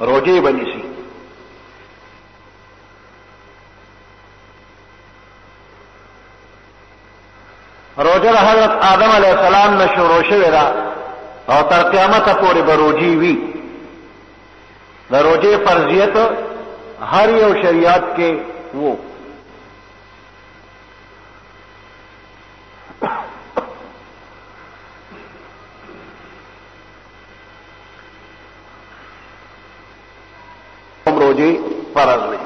روجے بنی سی. روجه د حضرت آدم علیہ السلام نه شروع شوې ده او تر قیامت پورې به روجي وي. د روجې فرضیت هر یو شریعت کې وو. روجې فرض وي.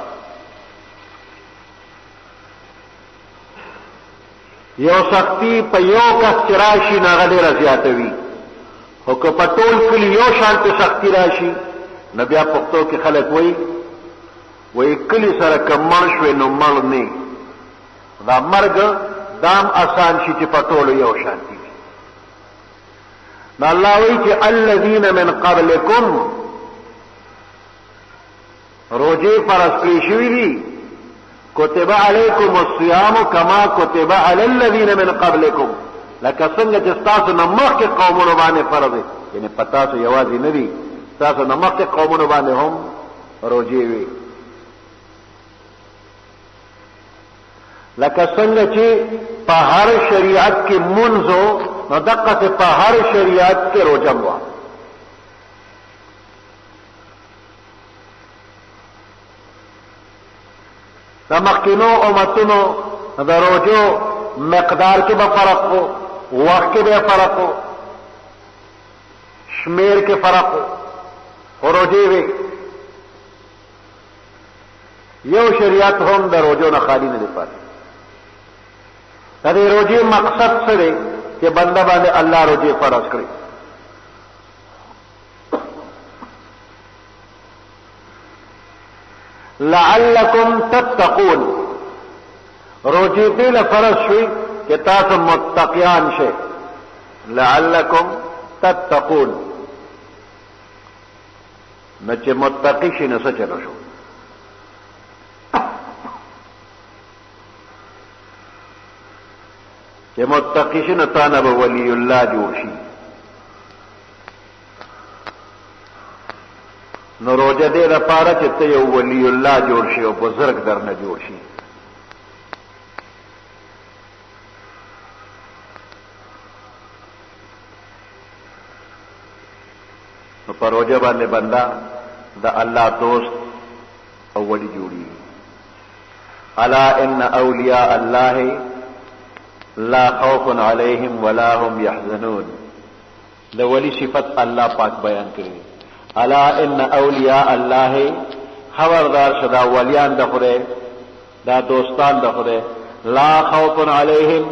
یو سختی په یو کس چې راشي نه هغه ډېره زیاته وي، خو که په ټول کلي یو شانتې سختی راشي نو بیا پښتو کې خلک وایي کلي سره که مړ شوې نو مړ نه. دا مرګ دام آسان شي چې په ټولو یو شانتي وي. نو الله وایي چې الذین من قبلکم روجې فرض کړې شوي دي. کتب علیکم الصیام کما کتب علی الذین من قبلکم، لکه څنګه چې ستاسو نه مخکې قومونو باندې فرض دی، یعنی په تاسو یوازې نه دي، ستاسو نه مخکې قومونو باندې هم روجې وي. لکه څنګه چې په هر شریعت کې منځ نو دقسې په هر شریعت کې روجه وه. د مخکینو امتونو د روجو مقدار کې به فرق و، وخت کې به فرق و، شمیر کې فرق و، خو روجې وې. یو شریعت هم د روجو نه خالی نه دی پاتې. د دې روجې مقصد څه دی چې بنده باندې الله روجې فرض کړي. لعلکم تتقون، روجې دې له فرض شوي چې تاسو متقیان شئ. لعلکم تتقون، نو چې متقی شي نو څه چلو شو. چې متقی شي نو تا نه به ولی الله جوړ شي. نو روجه دې لپاره چې ته یو ولی الله جوړ شي او بزرګ درنه جوړ شي. نو په روجه باندې بنده د الله دوست او ولی جوړي. الا ان اولیاء الله لا خوف علیهم ولا هم يحزنون. د ولی صفت الله پاک بیان کړی. الا ان اولیاء الله، خبردار شدا ولیان د خدای، دا دوستان د خدای، لا خوف علیهم،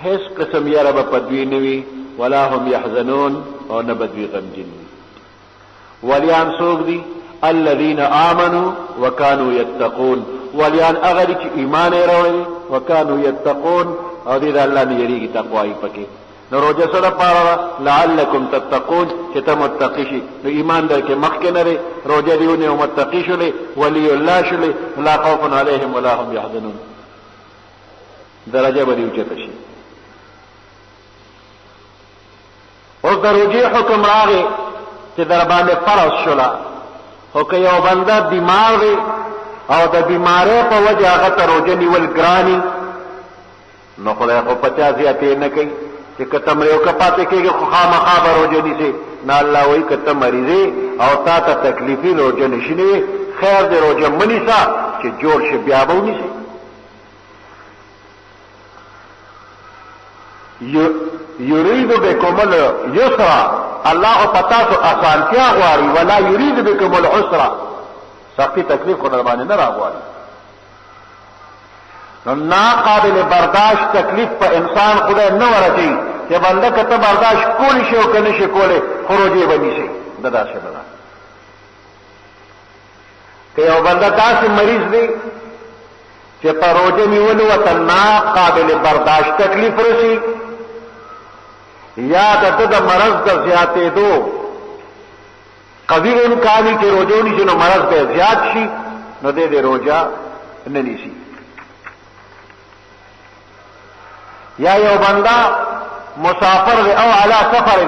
هیڅ قسم یره به پدوی نوي، ولا هم يحزنون، او نه بدوی غمجن. ولیان څوک دي؟ الذين آمنوا وكانوا يتقون. ولیان هغه دي چې ایمان یې راوړي، وكانوا يتقون، او دې د الله نه یریږي، تقوا یې پکې. نو روجه سره پاره لعلکم تتقون، چې ته متقی شي. نو ایمان در کې مخکې نه دی، روجه دیونه او متقی شولې، ولی الله شولې، لا خوف علیهم ولا هم يحزنون، درجه به دې اوچته شي. اوس د روجې حکم راغی چې در باندې فرض شوله، خو که یو بنده بیمار دی او د بیمارۍ په وجه هغه ته روجه نیول ګراني، نو خدای خو په چا زیاتې نه کوي چې که ته مرې او که پاتې کېږي خو خامخا به روجه نیسې. نه الله وایي که ته مریضې او تا ته تکلیفي روجه نشي نیوې، خیر دې روجه مه نیسه، چې جوړ شي بیا به ونیسې. یرید بکم اليسر، الله په تاسو اسانتیا غواړي، ولا یرید بکم العسر، سختی تکلیف خو در باندې نه راغواړي. نو ناقابل برداشت تکلیف په انسان خدای نه ورچي چې بنده که ته برداشت کولی شي او که نه شي کولی، خو روجې به نیسې. دا داسې نه ده. که یو بنده داسې مریض دی چې په روجه نیولو ورته ناقابل برداشت تکلیف رسي، یا د ده د مرض د زیاتېدو قوي امکاني چې روجه ونیسي نو مرض به زیات شي، نو دی د روجه نه نیسي. یا یو بنده مسافر دی او علی سفر،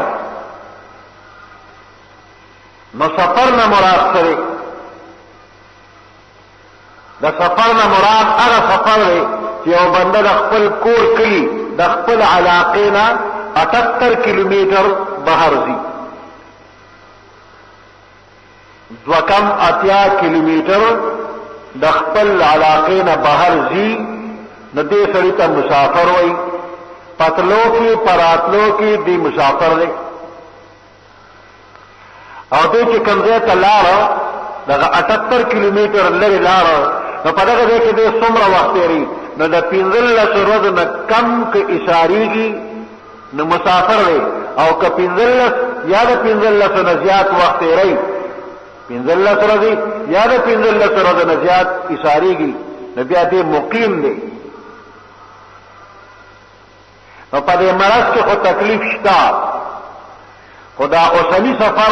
نو سفر نه مراد سره د سفر نه مراد هغه سفر دی چې یو بنده د خپل کور کلی د خپل علاقې نه 78 کیلومتر بهر ځي، دوکم 80 کیلومتر د خپل علاقې نه بهر ځي، نو دې سړي ته مسافر وایي. پتلو کې پراتلو کې دی مسافر دی. او دې چې کوم ځای ته لاړه دغه 78 کیلومتر لرې لاړه، نو په دغه ځای کې دې څومره وخت تېري، نو د 15 ورځو نه کم که اشارېږي نو مسافر دی. او که 15 یا د 15 نه زیات وخت تېری، 15 ورځې یا د 15 ورځو نه زیات اشارېږي، نو بیا دې مقیم دی. نو په دې مرض کې خو تکلیف شته، خو دا اوسني سفر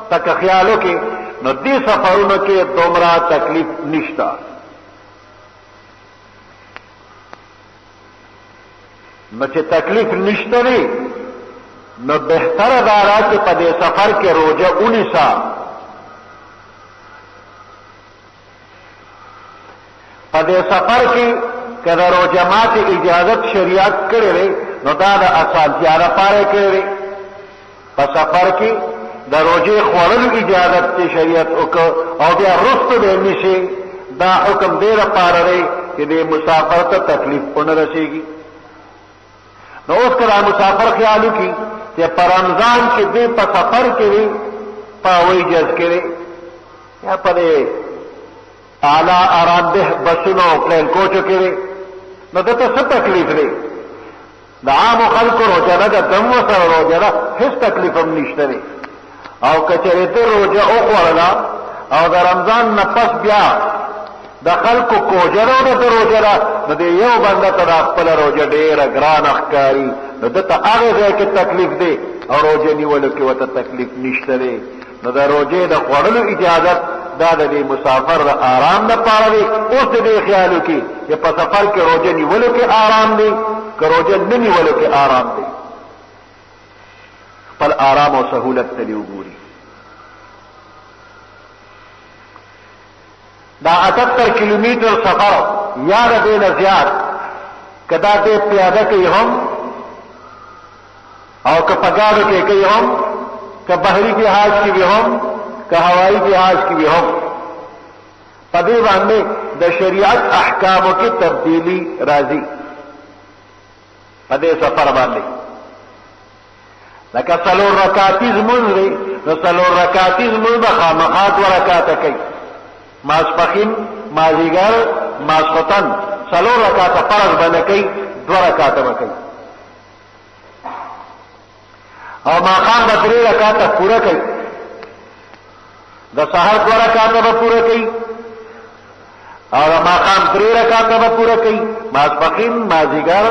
تک خیالو کې نو دې سفرونو کې دومره تکلیف نشته. نو چې تکلیف نشته دی نو بهتره دا را چې په دې سفر کې روزه ونیسه. په دې سفر کې که د روزه ماتې اجازت شریعت کړی دی نو دا د اسانتیا لپاره کړی دی. په سفر کې د روزې خوړلو اجازت چې شریعت وکړ او بیا وروسته به نیسي، دا حکم دې لپاره دی چې د مسافر ته تکلیف ونه رسېږي. نو اوس که دا مسافر خیال وکړي چې په رمضان کې دې په سفر کې وي، په هوایي جهاز کې دی یا په دې اعلی آرامده بسونو او پلین کوچو کې دی، نو دته څه تکلیف دی؟ د عامو خلکو روزه ده، د دم ورسره روزه ده، هېڅ تکلیف هم نشته دی. او که چېرې ته روزه وخوړله او د رمضان نه پس بیا د خلکو کوجره ده ته روزه ده، نو د یو بنده ته دا خپله روزه ډېره ګرانه ښکاري، نو ده ته هغې ځای کې تکلیف دی او روزه نیولو کې ورته تکلیف نشته دی. نو د روزې د خوړلو اجازت دا د دې مسافر د آرام لپاره دی. اوس د دې خیال وکړي چې په سفر کې روزه نیولو کې آرام دی که روزه نه نیولو کې آرام دی. خپل آرام او سهولت ته دې وګوري. دا 78 کیلومتر سفر یا د دې نه زیات که دا دې پیاده کوي هم او که په ګاډو کې کوي هم، که بحري جهاز کې وي هم، که هوایي جهاز کې وي هم، په دې باندې د شریعت احکامو کې تبدیلی راځي. په دې سفر باندې لکه 4 رکعتي لمونځ دی، نو 4 رکعتي لمونځ به خامخا 2 رکعته کوي، ماسپښین مازدیګر ماسخوتن 4 رکعته فرض باندې کوي، 2 رکعته به کوي. او ماښام به 3 رکعته پوره کوي، د سحر 2 رکعته به پوره کوي او د ماښام 3 رکعته به پوره کوي، ماسپښین مازدیګر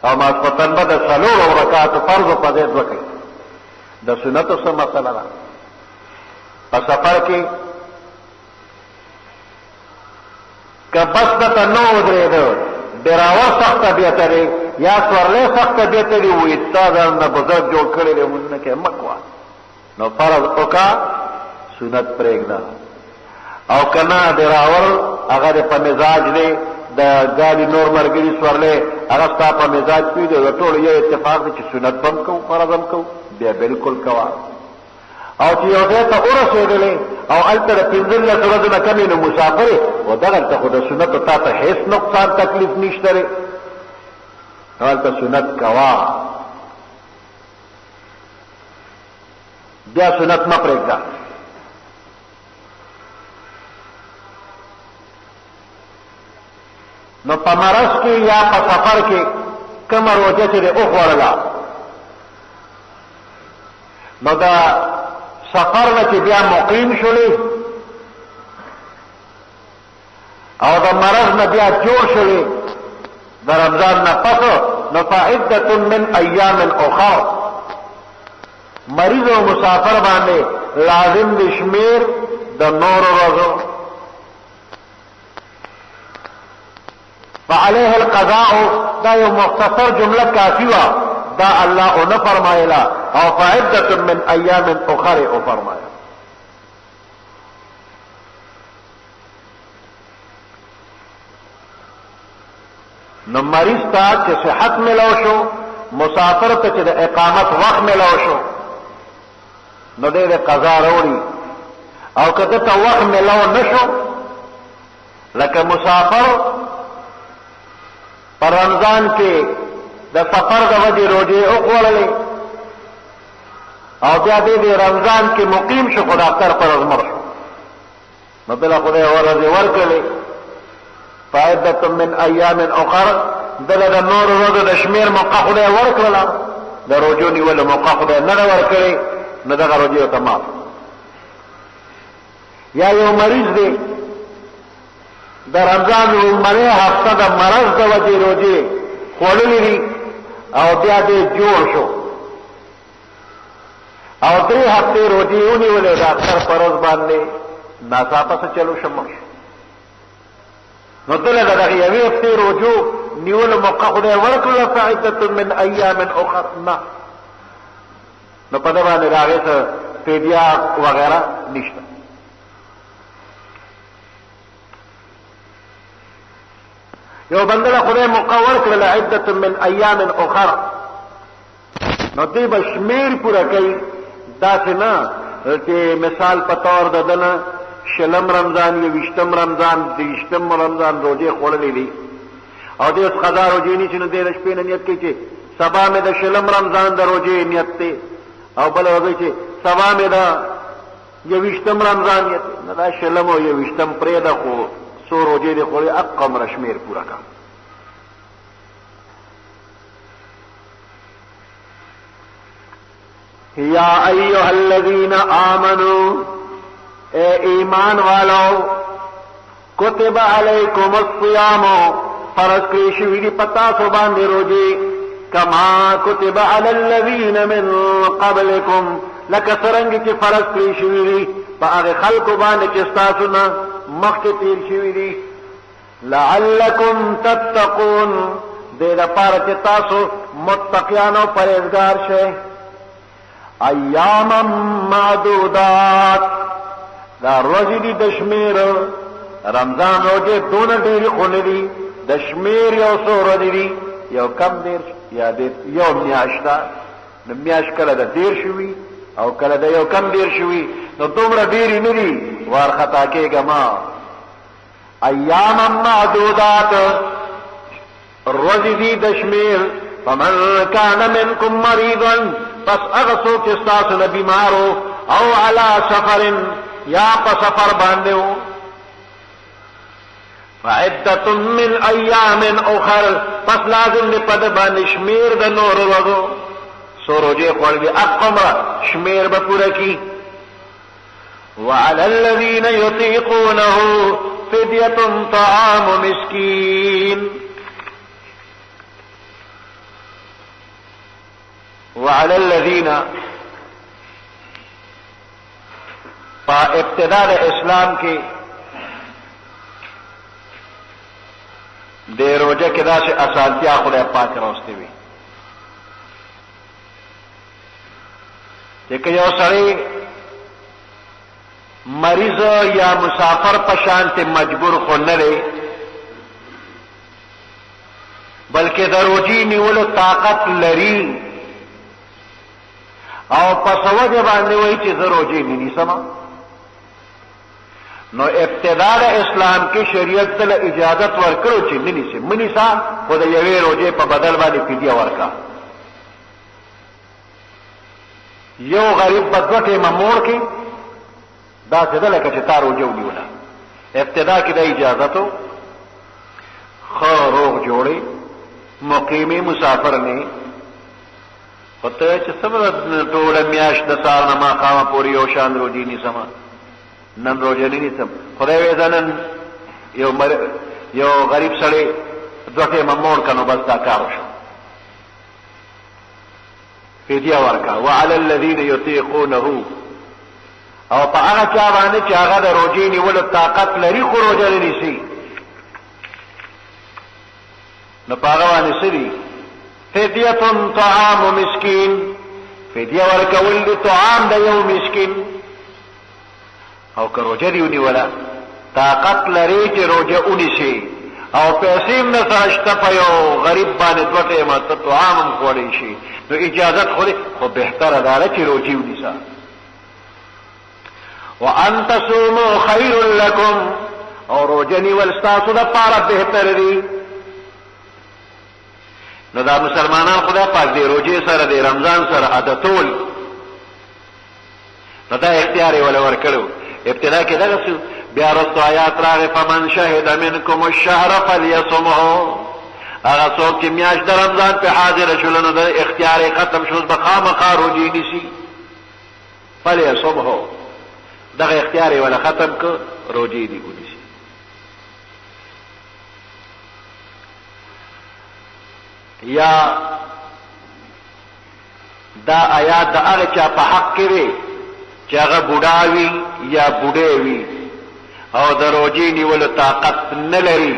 او ماسخوتن به د 4 رکعتو فرض په ځای 2 کوي. د سنتو څه مسله ده؟ په سفر کې که بس دته نه ودرېده، ډراور سخت طبیعت دی یا سورلی سخت طبیعت دی، وایي تا ځانونه بزرګ جوړ کړی دی لمونځ نه کوې مه کوه، نو فرض وکړه، سنت پرېږده. او که نه ډراور هغه د په مزاج دی، د ګاډي نور ملګري سورلی هغه ستا په مزاج پوي دی، د ټولو یو اتفاق دی چې سنت به هم کوو فرض هم کوو، بیا بلکل کوه. او چې یو ځای ته ورسېدلې او هلته د 15 ورځو نه کمې نو مسافر یې، و دغلته خو د سنتو تا ته هېڅ نقصان تکلیف نشته دی، هلته سنت کوه، بیا سنت مه پرېږده. نو په مرض کې یا په سفر کې کومه روزه چې دی وخوړله، نو دا سفر نه چې بیا مقیم شولې او د مرض نه بیا جوړ شولې د رمضان نه پس، نو فعدة من ایام اخر، مریض او مسافر باندې لازم د شمیر د نور ورځو. فعليه القضاء، دا یو مختصر جمله کافی وه، دا الله او نه فرمایله، او فعدة من ایام اخر او فرمایله. نو مریض ته چې صحت ملو شو، مسافر ته چې د اقامت وخت ملو شو، نو دې د قضا وروړي. او که ته وخت ملو نشو، لکه مسافر پر رمضان کې د سفر د وجې روزې وخوړلې او بیا دې رمضان کې مقیم شو، خو د اختر پر ورځ مړ شو، نو بله خدای ورځې ورکړلې. فعدة من ایام اخر، دله د نور ورځو د شمیر موقع خدای ورکړله، د روزو نیولو موقع خدای نه ده ورکړې، نو دغه روزې ورته معاف. یا یو مریض دی د رمضان لومړۍ هفته د مرض د وجې روزې خوړلې دي او بیا دې جوړ شو او 3 هفتې روزې ونیولې، د اختر په ورځ باندې ناڅاپه څه چلو شمه شو، نو دله د دغې یوې هفتې روزو نیولو موقع خدای ورکړله. فعدة من ایام اخر، نه، نو په ده باندې د هغې څه فدیه وغیره نشته. یو بنده له خدای موقع ورکړله عدة من ایام اخر، نو دی به شمیر پوره کوي، داسې نه چې مثال په طور د ده نه 20 رمضان یا 20 رمضان 30 رمضان روزې خوړلې دي او دې اوس قضا روزې نیسي، نو دی د شپې نه نیت کوي چې سبا مې د 20 رمضان د روزې نیت دی، او بله ورځ چې سبا مې د 20 رمضان نیت دی، نو دا 20 او 20 پرېږده، خو څو روزې دې خوړې اقا عمره شمېر پوره کړه. یا ایها الذین آمنوا، اے ایمان والو، کتب علیکم الصیام، فرض کړی شوي دي په تاسو باندې روزې، کما کتب علی الذین من قبلکم، لکه څرنګه چې فرض کړی شوي دي په هغې خلکو باندې چې ستاسو نه مخکې تیر شوي دي، لعلکم تتقون، دې دپاره چې تاسو متقیان او پرهیزګار شئ. ایاما معدودات، دا ورځې دي د شمېر، رمضان روزې دونه ډېرې خو نه دي، د شمېر یو څو ورځې دي، یو کم 10 یا یو میاشت ده، نو میاشت کله د 10 وي او کله د یو کم 10 وي، نو دومره ډېرې نه دي، وارخطا کېږه ما. ایاما معدودات، ورځې دي د شمېر. فمن کان منکم مریضا، پس هغه څوک چې ستاسو نه بیمارو، او علی سفر، یا په سفر باندې و، فعدة من ایام اخر، پس لازم دی په ده باندې شمېر د نورو ورځو، څو روزې خوړلې اقا عمره شمېر به پوره کړي. وعلى الذين يطيقونه فدية طعام مسكين، وعلى الذين، پا ابتدا د اسلام کې د روزه کې داسې اسانتیا خدای پاک راوستې وي چې که یو سړی مریض یا مسافر په شانته مجبور خو نه دی، بلکې د روزې نیولو طاقت لري او په څه وجه باندې وایي چې زه روزې نه نیسم، نو ابتدا د اسلام کې شریعت ته اجازت ورکړو چې نه نیسي، مه نیسه، خو د یوې روزې په بدل باندې فدیه ورکړه. یو غریب به 2 ټیمه موړ کړي، داسې ده لکه چې تا روزه ونیوله. ابتدا کې د اجازت و، ښه روغ جوړې مقیمې مسافر نه، خو ته چې څومره ټوله میاشت د سهار نه ماښامه پورې یو شان روزې نیسم، نن روزه نه نیسم، خدای وایي زه نن یو غریب سړی 2 ټیمه موړ که، نو بس دا کار وشو، فدیه ورکړه. وعلى الذین یطیقونه، او په هغه چا باندې چې هغه د روزې نیولو طاقت لري خو روزه نه نیسي، نو په هغه باندې څه دي؟ فدیة طعام مسکین، فدیه ورکول د طعام د یو مسکین. او که روزه دی ونیوله، طاقت لري چې روزه ونیسي او پیسې هم نه سره شته په یو غریب باندې دوه ټیمه ته طعام هم خوړی شي نو اجازت خوري خو بهتره دا چې روجي ونیسه وان تصوموا خیر لکم او روجه نیول ستاسو دپاره بهتر دی نو دا مسلمانان خدای پاک دی روجه سره دی رمضان سره عادتول نو دا اختیار یې ولا ورکړو ابتدا کې دغه څه بیا رستو آیات راغی فمن شهد منکم الشهر فلیصمه هغه څوک چې میاشت د رمضان په حاضر شول نو د اختیار ختم شو به خامخا روجې نیسي فلیصمه دغه اختیار یې ولا ختم کړ روجې دی ونیسي یا دا آیات د هغه چا په حق کې وي چې هغه بوډا وي یا بوډۍ وي او د روجې نیولو طاقت نه لري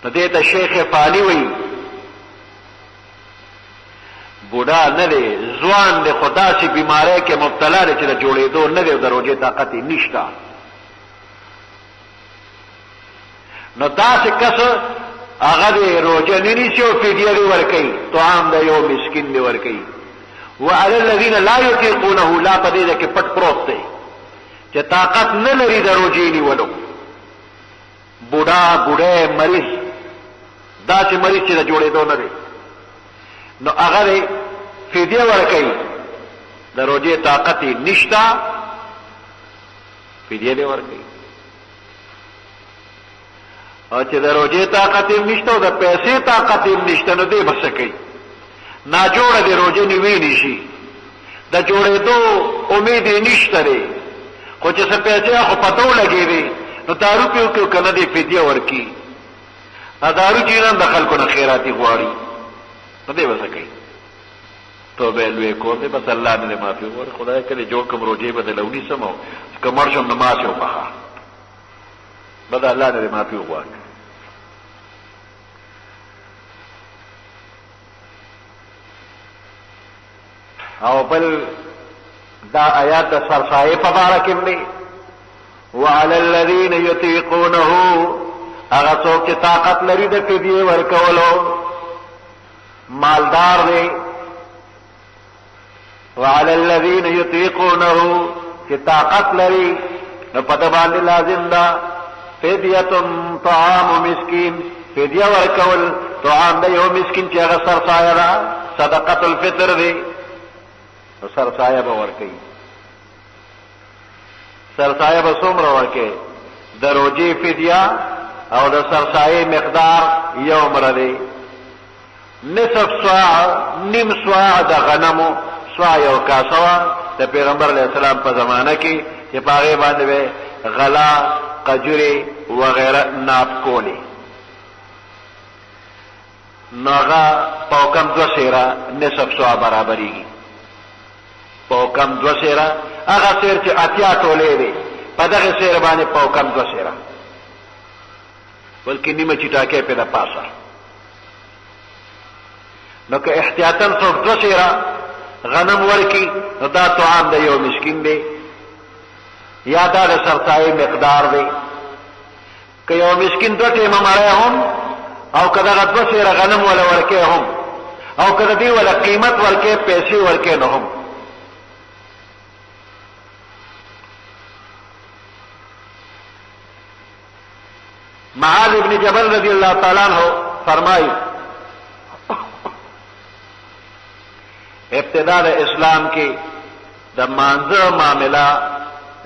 نو دې ته شیخ فانی وایي بوډا نه دی ځوان دی خو داسې بیماری کې مبتلا دی چې د جوړېدو نه دی او د روجې طاقت یې نشته نو داسې کس هغه دی روجه نه نیسي او فدیه دی ورکوي طعام د یو مسکین دی ورکوي وعلى الذين لا يطيقونه لا په دې کې پټ پروت دی چې طاقت نه لري د روجې نیولو بوډا بوډۍ مریض داسې مریض چې د جوړېدو نه دی نو هغه فدیه ورکوي د روجې طاقت یې نشته فدیه دی ورکوي او چې د روجې طاقت یې نشته او د پیسې طاقت یې نشته نو دی به څه کوي ناجوړه دی روجې نیوی نشي د جوړېدو امید یې نشته دی خو چې څه پیسې خو پتو لګې دی نو دارو پیو کې کنه دی فدیه ورکي دارو چینان د خلکو نه خیراتي غواړي نو دی به څه کوي توبه لوی کور دی بس الله نه معافي وغواړي خدای کله جوړ کوم روجې به د لونی سمو که مړ شم نماز یې وبخه بد الله نه معافي وغواړي او بل دا آیات د سرسایې په باره کې دی وعلى الذين يطيقونه هغه څوک چې طاقت لري د فدیې ورکولو مالدار دی وعلى الذين يطيقونه چې طاقت لري نو په دې باندې لازم ده فدیه طعام مسکین فدیه ورکول طعام د یو مسکین چې هغه سرسایه ده صدقه الفطر دی نو سرسایه به ورکوي سرسایه به څومره ورکوي د روجې فدیه او د سرسایه مقدار یو مره دی نصف صاع نیم صاع د غنمو صاع یو کاسه د پیغمبر علیه السلام په زمانه کې چې په هغې باندې به غلا قجورې وغیره ناپ کولی نو هغه په کم دوه سیره نصف صاع برابرېږي په کم دوه سیره هغه سیر چې اتیا ټولې دی په دغه سیر باندې په کم دوه سیره بلکې نیمه چټاکې په د پاسه نو که احتیاطاً څوک دوه سیره غنم ورکی نو دا طعام د یو مسکین دی یا دا د سرسایې مقدار دی که یو مسکین دوه ټیمه مړی هم او که دغه دوه سیره غنم ولا ورکې هم او که د دې ولا قیمت ورکې پیسې ورکې نو هم معاذ ابن جبل رضی اللہ تعالیٰ عنہ فرمائی ابتدا د اسلام کې د مانځه معاملہ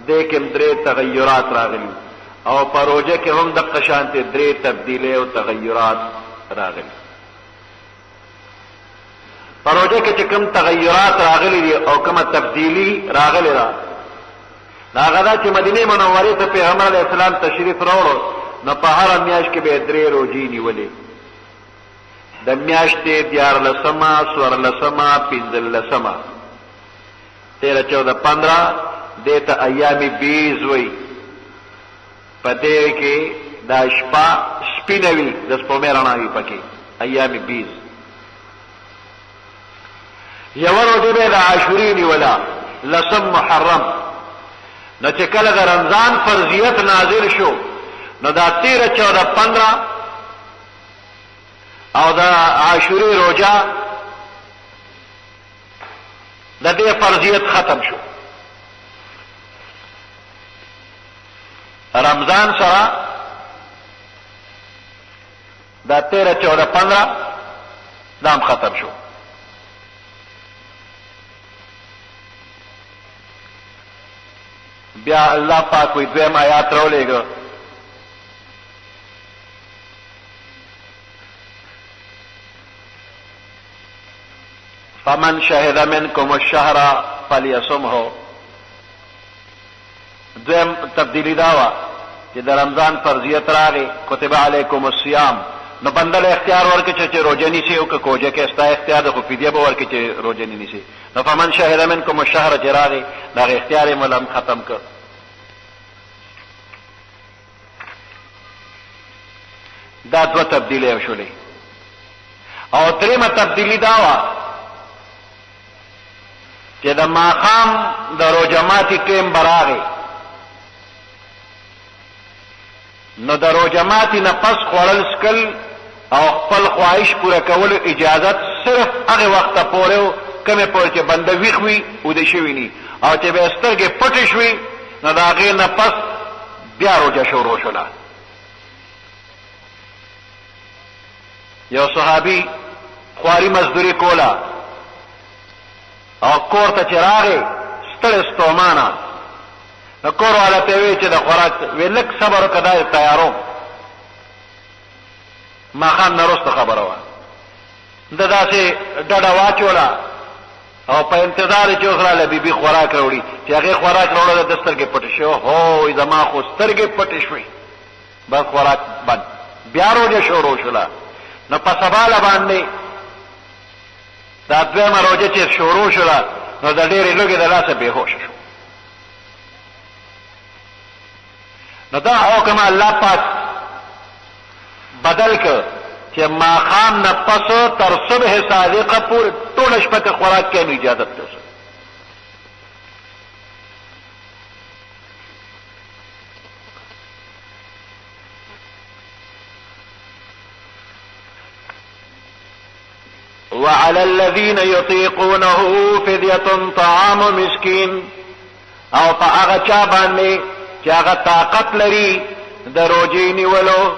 د کوم درې تغیرات راغلي او په روزه کې هم د قشانت درې تبدیلی او تغیرات راغلي په روزه کې چې کوم تغیرات راغلي دي او کومه تبدیلی راغلي ده هغه دا چې مدینه منورې ته پیغمبر علیه السلام تشریف راوړو نو په هر میاشت کې به درې روزې نیولې د میاشتې دیارلسمه څوارلسمه پنځلسمه 13 14 15 دې ته ایام بیز وایي په دې کې دا شپه سپینه وي د سپومې رڼا وي پکې ایام بیز یوه ورځ به د عاشورې نیوله لسم محرم نو چې کله د رمضان فرضیت نازل شو نو دا 13 14 15 او د عاشورې روزه د دې فرضیت ختم شو. رمضان سره دا 13 14 15 دام ختم شو. بیا الله پاک وی دویم آیات راولېږه فمن شهد منکم الشهر فلیصمه. دویم تبدیلی داوا چې د رمضان فرضیت راغی کتب علیکم الصیام، نو بندل اختیار ورکړي چې روزه نیسي او که کوجه کې استا اختیار د خو فدیه به ورکړي چې روزه نه نیسي. نو فمن شهد منکم الشهر چې راغی دا اختیار یې ملم ختم کړ. دا دوه تبدیلی شولې. او دریمه تبدیلی داوا چې د ماقام د روزه ماتي ټیم براغی، نو د روزه ماتي نه پس خوړل سکل او خپل خواهش پوره کولو اجازت صرف هغه وخت پورې کومه پورې چې بنده ویښ وي او د شوی ني، او چې به سترګې پټې شوي نو د هغې نه پس بیا روزه شروع شوله. یو صحابي خواري مزدوري کوله او کور ته چې راغی ستړی ستومانه، نو کور والا ته وی چې د خوراک وی لږ صبر وکړه دا تیاروم. ماښام نه وروسته خبره وه ده داسې ډډه واچوله او په انتظار یې چې اوس راله بیبي خوراک راوړي، چې هغې خوراک راوړه د سترګې پټې شوې. هو زما خو سترګې پټې شوې، بس خوراک بند. بیا روزه شروع شوله. نو په سباله باندې دا دویمه روزه چې شروع شوله نو د ډېرې لوږې د لاسه بېهوشه شو. نو دا حکم الله پاک بدل کړ چې ماښام نه پس تر صبح صادقه پورې ټوله شپه که خوراک کوي نو اجازت ده. وعلى الذين يطيقونه فدية طعام مسكين. او په هغه چا باندې چې هغه طاقت لري د روزې نیولو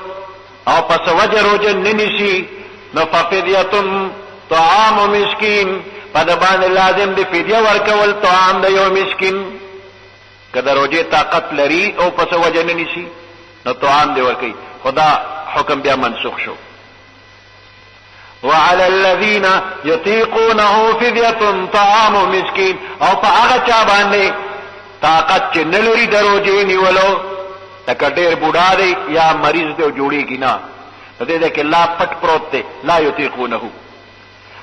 او پس وجه روزه نه نیسي نو ففدیة طعام مسکین، په د باندې لازم دی فدیه ورکول طعام د یو مسکین. که د روزې طاقت لري او پس وجه نه نیسي نو طعام دی ورکوي. خدا حکم بیا منسوخ شو. وعلى الذين يطيقونه فدية طعام مسكين. او په هغه چا باندې طاقت چې نه لري د روزې نیولو، لکه ډېر بوډا دی یا مریض دی او جوړېږي نه، د دې کې لا پټ پروت دی لا یطیقونه.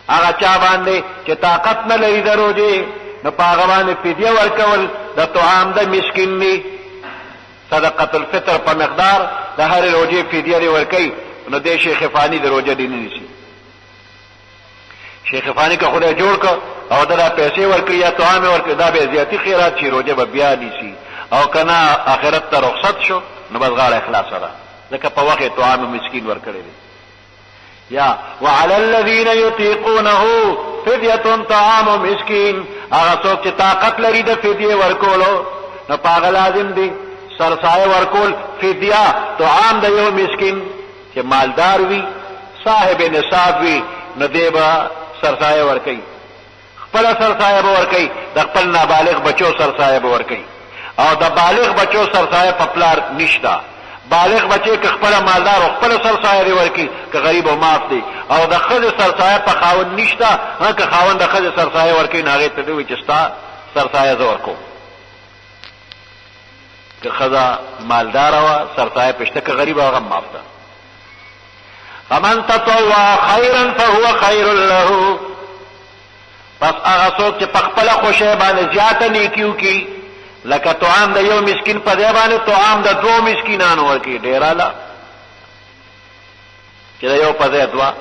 هغه چا باندې چې طاقت نه لري د روزې نو په هغه باندې فدیه ورکول د طعام د مسکین دی. صدقة الفطر په مقدار د هرې روزې فدیه دی ورکوي. نو دې شیخ فانی د روزه دی نه نیسي. شیخ فانی که خدای جوړ که او دا پیسې ورکړي یا طعام ورکړي دا به زیاتی خیرات شي، روزه به بیا نیسي. او کنا آخرت ته رخصت شو نو بس غاړه اخلاص ده، ځکه په وخت طعام مسکین ورکړی دی. یا وعلى الذين يطيقونه فدية طعام مسكين. هغه څوک چې طاقت لري د فدیه ورکولو نو په هغه لازم دی سرسایه ورکول. فدیه طعام د یو مسکین چې مالدار وي صاحب نصاب وي نو دی به سرسایه ورکوي. خپل سرسایه به ورکوي، د خپل نابالغ بچو سرسایه به ورکوي. او د بالغ بچو سرسایه په پلار نشته. بالغ بچی که خپل مالدار او خپل سرسایه دی ورکي، که غریب او معاف دی. او د ښځې سرسایه په خاوند نشته، که خاوند د ښځې سرسایه ورکوي نو هغې ته دی وایي چې ستا سرسایه زه ورکوم. که ښځه مالداره وه سرسایه پې شته، که غریبه هغه معاف ده. فمن تطوع خيرا فهو خير له. پس هغه څوک چې په خپله خوښۍ باندې زیاته نیکي وکړي، لکه طعام د یو مسکین په ځای باندې طعام د دوه مسکینانو ورکړي، ډېر اعلی چې د یو په ځای دوه.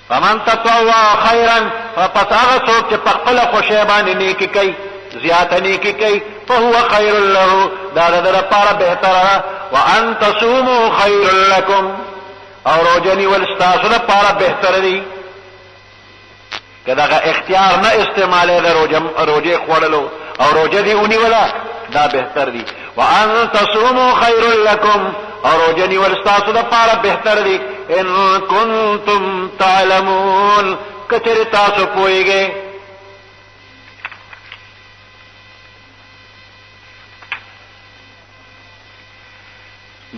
فمن تطوع خيرا، پس هغه څوک چې په خپله خوښۍ باندې نیکي کوي، زیاته نیکي کوي، فهو خير له، دا د ده لپاره بهتره. وان تصوموا خير لكم، او روزه نیول ستاسو لپاره بهتر دی که دغه اختیار نه استعماله د روزه خوړلو او روزه دی ونیوله دا بهتر دی. وان تصوموا خیر لکم او روزه نیول ستاسو لپاره بهتر دی ان کنتم تعلمون کچر تاسو پوهیږئ.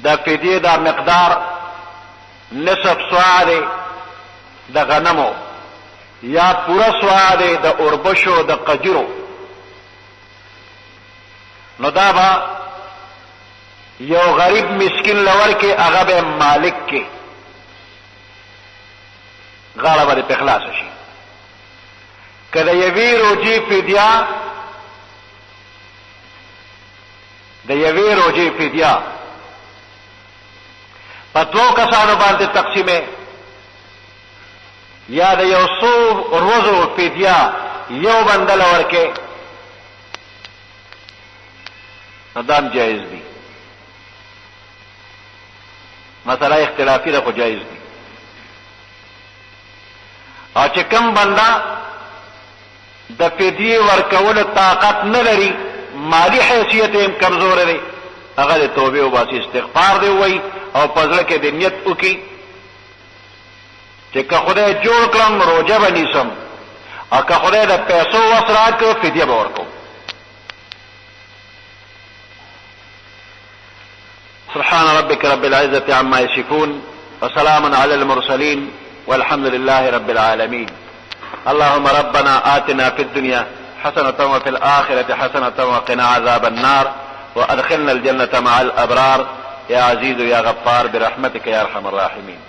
د فدیه دا مقدار نصف صاع دی د غنمو یا پورا صاع دی د اوربشو د قجرو. نو دا با یو غریب مسکین لور کې هغه به مالک کې غاړه باندې په خلاص شي. کله یوی روجی فدیه د یوی روجی فدیه په دوه کسانو باندې تقسیمه یا د یو څو روزو فدیه یو بندل ورکه ندام جائز دی. مسئلہ اختلافی ده خو جائز دی. او چې کم بنده د فدیه ورکول طاقت نه لري مالی حیثیت هم کمزور دی هغه د توبه او باسي استغفار دی وای او پزړه کې د نیت وکي چې که خدای جوړ کړم روزه باندې سم او که خدای د پیسو وسرات کو فدیه به ورکو. سبحان ربك رب العزة عما يصفون وسلام على المرسلين والحمد لله رب العالمين. اللهم ربنا آتنا في الدنيا حسنة وفي الآخرة حسنة وقنا عذاب النار وأدخلنا الجنة مع الأبرار يا عزيز يا غفار برحمتك يا أرحم الراحمين.